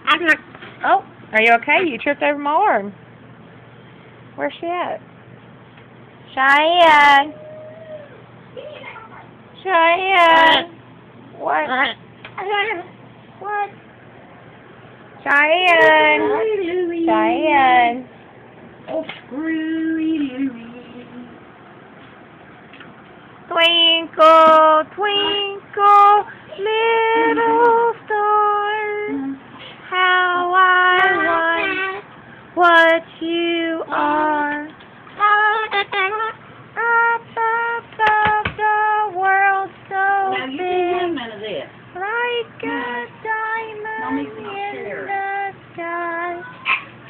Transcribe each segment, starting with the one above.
I'm not. Oh, are you okay? You tripped over my arm. Where's she at? Cheyenne. Cheyenne. What? What? Cheyenne. Cheyenne. Oh, screwy. Twinkle, twinkle, little star, how I wonder what you are. Up above the world so big, like a diamond in the sky.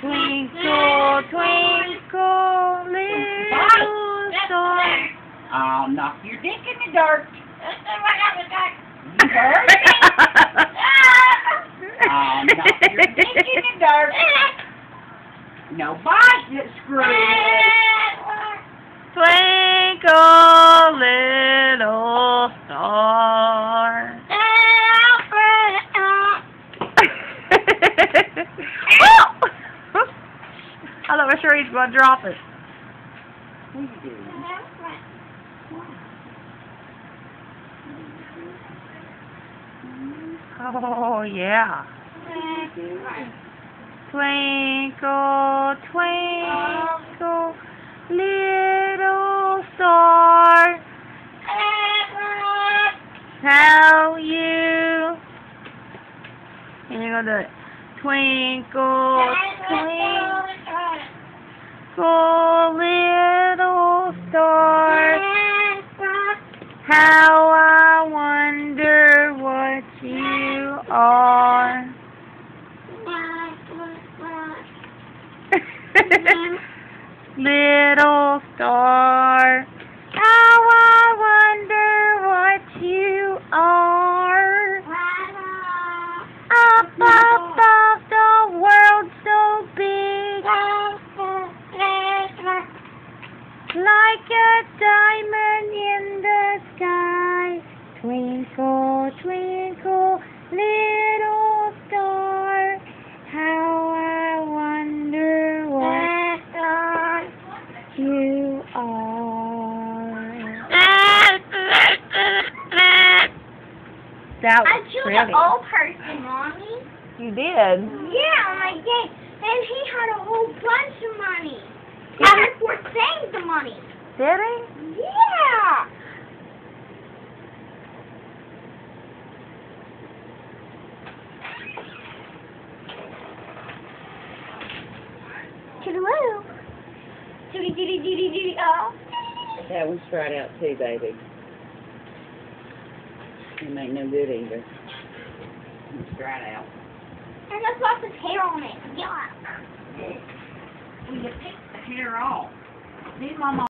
Twinkle, twinkle, little star. I'll knock your dick in the dirt. You heard me? I'll knock your dick in the dirt. No bites that screw. Twinkle, little star. I thought for sure he's going to drop it. What are you doing? Oh, yeah. Twinkle, twinkle, little star, how you... And you're going to do it. Twinkle, twinkle, little star, how I wonder what you are. Little star, how I wonder what you are. Up above the world so big, like a diamond in the sky. Twinkle, twinkle, little star, how I wonder what you are. That was I killed pretty. an old person, Mommy. You did? Yeah, on my day. And he had a whole bunch of money. I had 4 things of money. Did he? Yeah. Toodaloo. Doody doody doody doody oh. That one's fried out too, baby. It ain't no good either. It's dried out. And there's lots of hair on it. Yuck. Well, you picked the hair off. Did Mama